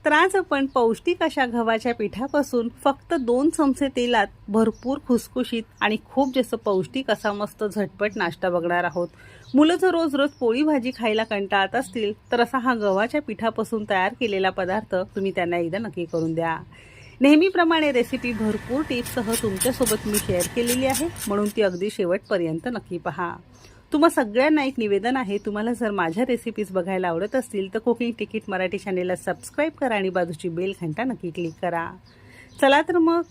तर आज आपण पौष्टिक अशा गव्हाच्या पिठापासून फक्त 2 चमचे तेलात भरपूर खुसखुशीत आणि खूप जास्त पौष्टिक असा मस्त झटपट नाश्ता बघणार आहोत। मुलं जर रोज रोज पोळी भाजी खायला कंटाळत असतील तर असा हा गव्हाच्या पिठापासून तयार केलेला पदार्थ तुम्ही त्यांना एकदा नक्की करून द्या। नेहमीप्रमाणे रेसिपी भरपूर टिप्ससह तुमच्यासोबत मी शेअर केलेली आहे, म्हणून ती अगदी शेवटपर्यंत नक्की पहा। तुम्हा सगळ्यांना एक निवेदन आहे, तुम्हाला जर माझ्या रेसिपीज बघायला आवडत असतील तर कुकिंग तिकीट मराठी चॅनेलला सबस्क्राईब करा आणि बाजूची बेल घंटा नक्की क्लिक करा। चला तर मग